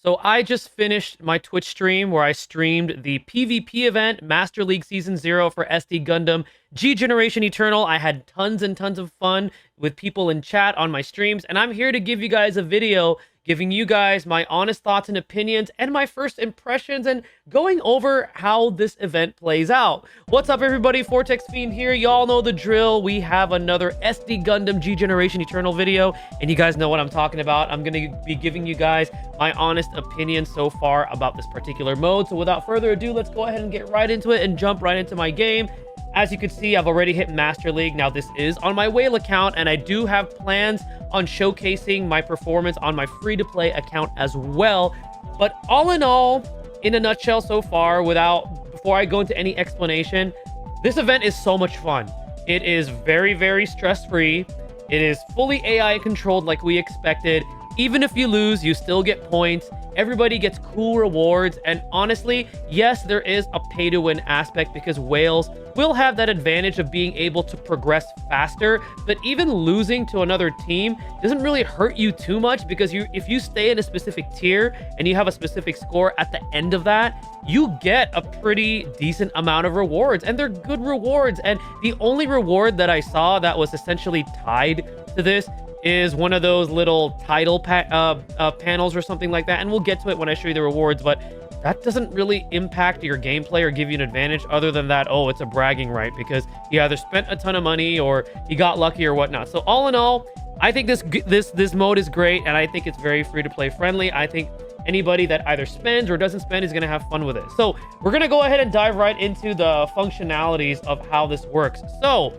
So I just finished my Twitch stream where I streamed the PvP event, Master League Season 0 for SD Gundam G Generation Eternal. I had tons and tons of fun with people in chat on my streams, and I'm here to give you guys a video giving you guys my honest thoughts and opinions and my first impressions and going over how this event plays out. What's up, everybody? Fortexfiend here. Y'all know the drill. We have another SD Gundam G Generation Eternal video, and you guys know what I'm talking about. I'm going to be giving you guys my honest opinion so far about this particular mode. So without further ado, let's go ahead and get right into it and jump right into my game. As you can see, I've already hit Master League. Now, this is on my whale account, and I do have plans on showcasing my performance on my free-to-play account as well. But all in all, in a nutshell so far, before I go into any explanation, this event is so much fun. It is very, very stress-free. It is fully AI controlled like we expected. Even if you lose, you still get points. Everybody gets cool rewards. And honestly, yes, there is a pay-to-win aspect because whales will have that advantage of being able to progress faster. But even losing to another team doesn't really hurt you too much because if you stay in a specific tier and you have a specific score at the end of that, you get a pretty decent amount of rewards. And they're good rewards. And the only reward that I saw that was essentially tied to this is one of those little title panels or something like that, and we'll get to it when I show you the rewards, but that doesn't really impact your gameplay or give you an advantage other than that, oh, it's a bragging right because he either spent a ton of money or he got lucky or whatnot. So all in all, I think this mode is great, and I think it's very free-to-play friendly. I think anybody that either spends or doesn't spend is going to have fun with it. So we're going to go ahead and dive right into the functionalities of how this works. So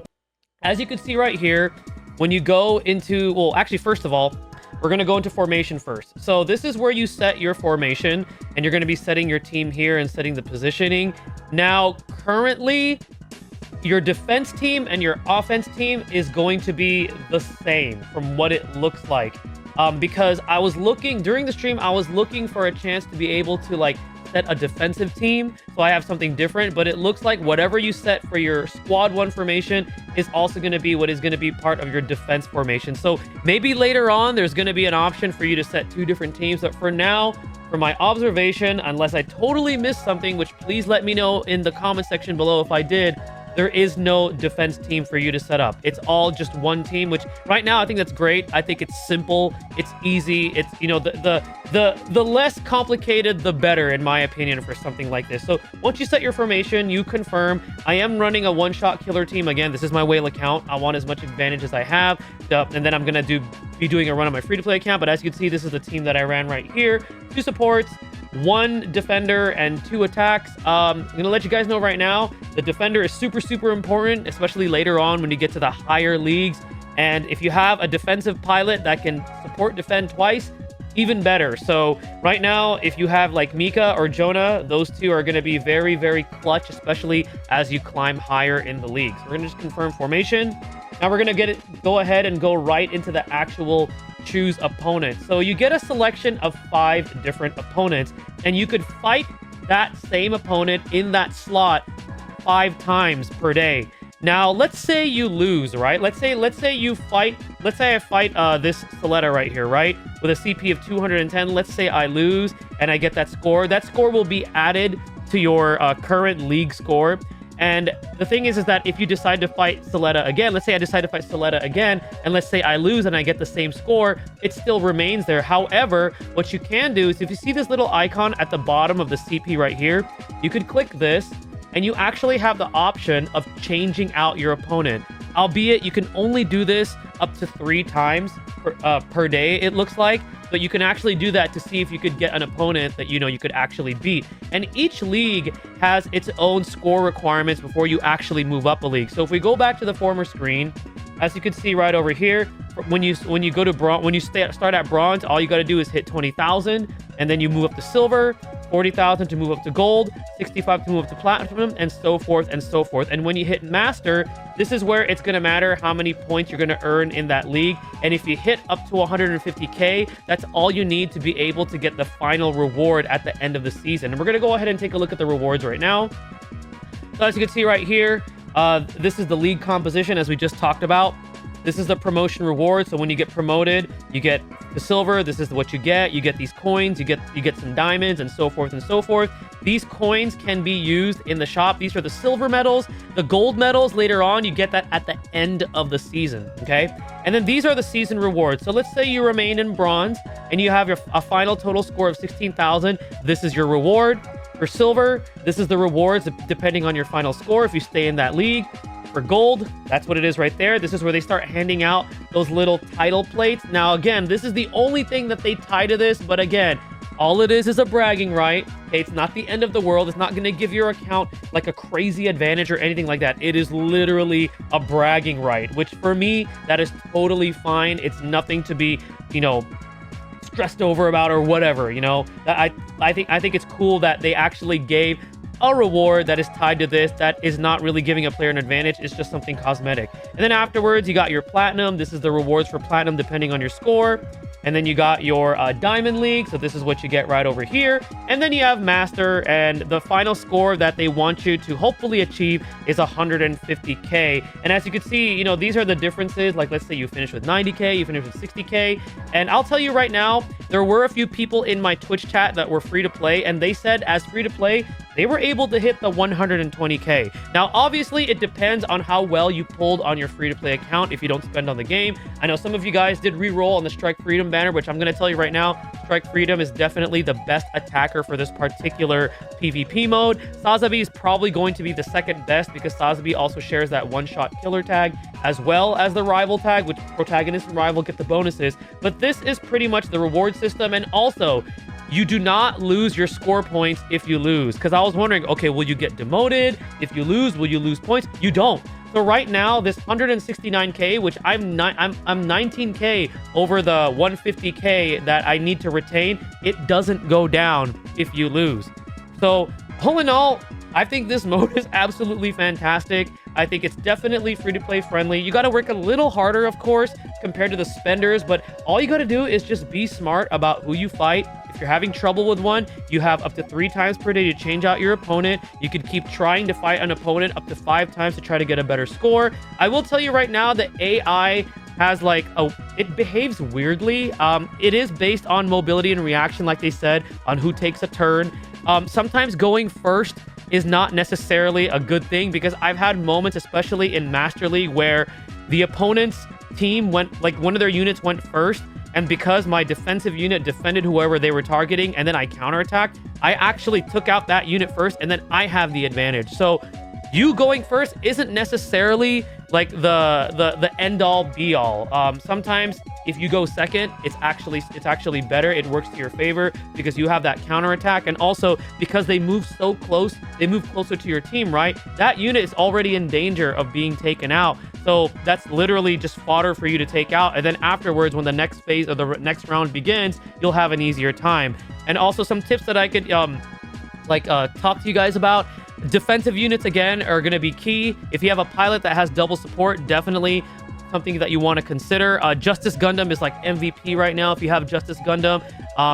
as you can see right here, when you go into, well, actually, first of all, we're going to go into formation first. So this is where you set your formation, and you're going to be setting your team here and setting the positioning. Now, currently, your defense team and your offense team is going to be the same from what it looks like. Because I was looking, during the stream, I was looking for a chance to be able to, like, set a defensive team, so I have something different, but it looks like whatever you set for your squad 1 formation is also going to be what is going to be part of your defense formation. So maybe later on there's going to be an option for you to set 2 different teams, but for now, for my observation, unless I totally missed something, which please let me know in the comment section below if I did, there is no defense team for you to set up. It's all just one team, which right now I think that's great. I think it's simple, it's easy, it's, you know, the less complicated the better, in my opinion, for something like this. So once you set your formation, you confirm. I am running a one-shot killer team. Again, this is my whale account. I want as much advantage as I have, and then I'm gonna be doing a run on my free-to-play account. But as you can see, this is the team that I ran right here. 2 supports, 1 defender, and 2 attacks. I'm gonna let you guys know right now, the defender is super important, especially later on when you get to the higher leagues. And if you have a defensive pilot that can support defend twice, even better. So right now, if you have like Mika or Jonah, those 2 are going to be very clutch, especially as you climb higher in the league. So we're going to just confirm formation. Now we're going to go ahead and go right into the actual choose opponent. So you get a selection of 5 different opponents, and you could fight that same opponent in that slot 5 times per day. Now, let's say you lose, right? Let's say I fight this Soletta right here, right? With a CP of 210. Let's say I lose and I get that score. That score will be added to your current league score. And the thing is that if you decide to fight Soletta again, let's say I decide to fight Soletta again, and let's say I lose and I get the same score, it still remains there. However, what you can do is if you see this little icon at the bottom of the CP right here, you could click this, and you actually have the option of changing out your opponent. Albeit, you can only do this up to 3 times per day, it looks like. But you can actually do that to see if you could get an opponent that you could actually beat. And each league has its own score requirements before you actually move up a league. So if we go back to the former screen, as you can see right over here, when you go to bronze, when you start at bronze, all you got to do is hit 20,000, and then you move up to silver, 40,000 to move up to gold, 65 to move up to platinum, and so forth and so forth. And when you hit master, this is where it's going to matter how many points you're going to earn in that league. And if you hit up to 150k, that's all you need to be able to get the final reward at the end of the season. And we're going to go ahead and take a look at the rewards right now. So as you can see right here, this is the league composition as we just talked about. This is the promotion reward. So when you get promoted, you get the silver. This is what you get. You get these coins. You get some diamonds and so forth and so forth. These coins can be used in the shop. These are the silver medals. The gold medals later on, you get that at the end of the season, okay? And then these are the season rewards. So let's say you remain in bronze and you have a final total score of 16,000. This is your reward. For silver, this is the rewards depending on your final score if you stay in that league. For gold, that's what it is right there. This is where they start handing out those little title plates. Now, again, this is the only thing that they tie to this. But again, all it is a bragging right. Okay, it's not the end of the world. It's not going to give your account like a crazy advantage or anything like that. It is literally a bragging right, which for me, that is totally fine. It's nothing to be, you know, stressed over about or whatever, you know. That I think it's cool that they actually gave a reward that is tied to this that is not really giving a player an advantage. It's just something cosmetic. And then afterwards, you got your platinum. This is the rewards for platinum depending on your score. And then you got your diamond league. So this is what you get right over here. And then you have master, and the final score that they want you to hopefully achieve is 150k. And as you can see, you know, these are the differences. Like, let's say you finish with 90k, you finish with 60k. And I'll tell you right now, there were a few people in my Twitch chat that were free to play, and they said as free to play, they were able to hit the 120k. Now, obviously, it depends on how well you pulled on your free-to-play account if you don't spend on the game. I know some of you guys did re-roll on the Strike Freedom banner, which I'm going to tell you right now, Strike Freedom is definitely the best attacker for this particular PvP mode. Sazabi is probably going to be the second best because Sazabi also shares that one-shot killer tag as well as the rival tag, which protagonist and rival get the bonuses. But this is pretty much the reward system, and also, you do not lose your score points if you lose. Because I was wondering, okay, will you get demoted? If you lose, will you lose points? You don't. So right now, this 169k, which I'm 19k over the 150k that I need to retain, it doesn't go down if you lose. So all in all, I think this mode is absolutely fantastic. I think it's definitely free-to-play friendly. You got to work a little harder, of course, compared to the spenders, but all you got to do is just be smart about who you fight. If you're having trouble with one, you have up to 3 times per day to change out your opponent. You could keep trying to fight an opponent up to 5 times to try to get a better score. I will tell you right now that AI has like it behaves weirdly. It is based on mobility and reaction, like they said, on who takes a turn. Sometimes going first is not necessarily a good thing, because I've had moments, especially in Master League, where the opponent's team went, like one of their units went first, and because my defensive unit defended whoever they were targeting and then I counterattacked, I actually took out that unit first and then I have the advantage. So you going first isn't necessarily like the end all be all. Sometimes if you go second, it's actually better. It works to your favor because you have that counterattack, and also because they move so close, they move closer to your team, right? That unit is already in danger of being taken out. So that's literally just fodder for you to take out. And then afterwards, when the next phase of the next round begins, you'll have an easier time. And also some tips that I could talk to you guys about. Defensive units, again, are going to be key. If you have a pilot that has double support, definitely something that you want to consider. Justice Gundam is like MVP right now if you have Justice Gundam.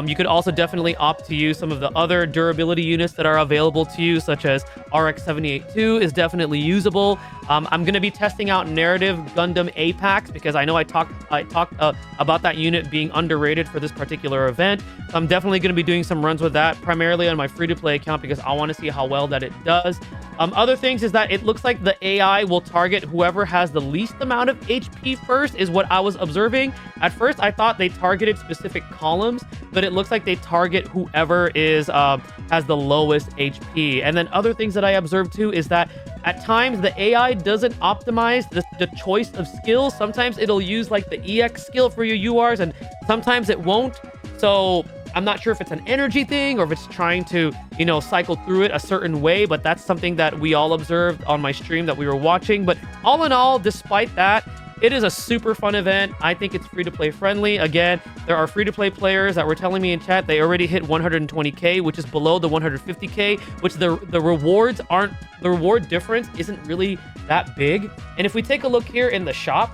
You could also definitely opt to use some of the other durability units that are available to you, such as RX-782 is definitely usable. I'm going to be testing out Narrative Gundam Apex because I know I talked about that unit being underrated for this particular event. So I'm definitely going to be doing some runs with that, primarily on my free-to-play account, because I want to see how well that it does. Other things is that it looks like the AI will target whoever has the least amount of HP first, is what I was observing. At first, I thought they targeted specific columns, but it looks like they target whoever is has the lowest HP. And then other things that I observed too is that at times the AI doesn't optimize the choice of skills. Sometimes it'll use like the EX skill for your URs, and sometimes it won't. So I'm not sure if it's an energy thing or if it's trying to, you know, cycle through it a certain way, but that's something that we all observed on my stream that we were watching. But all in all, despite that, it is a super fun event. I think it's free-to-play friendly. Again, there are free-to-play players that were telling me in chat they already hit 120k, which is below the 150k, which the rewards aren't, the reward difference isn't really that big. And if we take a look here in the shop,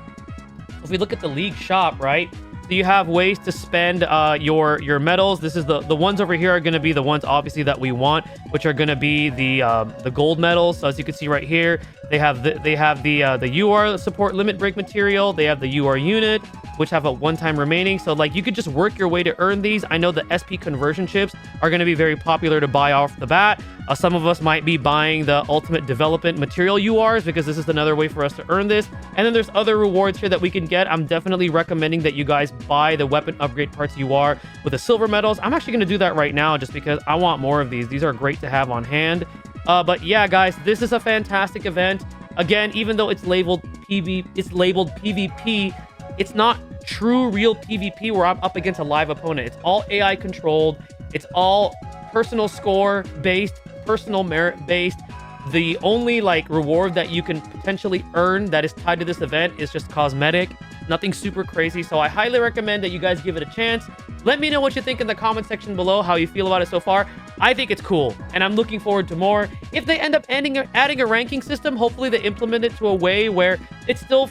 if we look at the league shop, right? So you have ways to spend your medals. This is the ones over here are going to be the ones obviously that we want, which are going to be the gold medals. So as you can see right here, they have the UR support limit break material. They have the UR unit, which have a one-time remaining. So like you could just work your way to earn these. I know the SP conversion chips are going to be very popular to buy off the bat. Some of us might be buying the ultimate development material URs because this is another way for us to earn this. And then there's other rewards here that we can get. I'm definitely recommending that you guys buy the weapon upgrade parts UR with the silver medals. I'm actually going to do that right now just because I want more of these. These are great to have on hand. But yeah, guys, this is a fantastic event. Again, even though it's labeled PvP, it's not true real PvP where I'm up against a live opponent. It's all AI controlled. It's all personal score based, personal merit based. The only like reward that you can potentially earn that is tied to this event is just cosmetic. Nothing super crazy. So I highly recommend that you guys give it a chance. Let me know what you think in the comment section below, how you feel about it so far. I think it's cool, and I'm looking forward to more. If they end up adding a ranking system, hopefully they implement it to a way where it still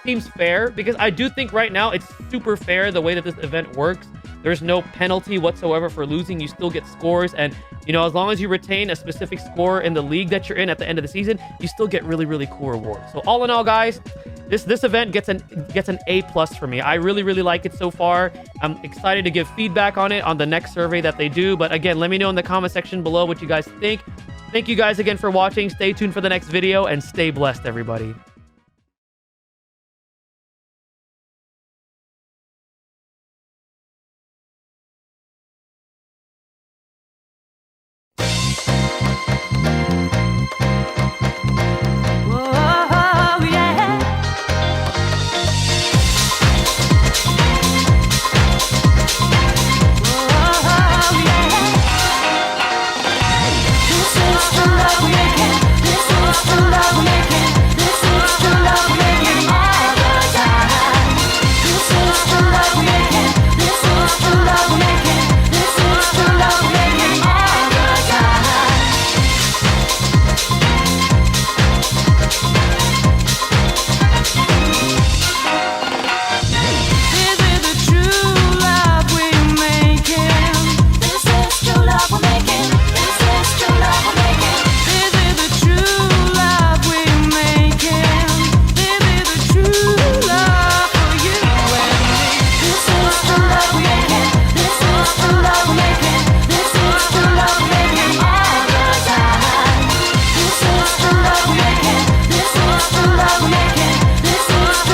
seems fair, because I do think right now it's super fair the way that this event works. There's no penalty whatsoever for losing. You still get scores, and you know, as long as you retain a specific score in the league that you're in at the end of the season, you still get really, really cool rewards. So all in all, guys, this event gets an A+ for me. I really, really like it so far. I'm excited to give feedback on it on the next survey that they do. But again, let me know in the comment section below what you guys think. Thank you guys again for watching. Stay tuned for the next video and stay blessed, everybody.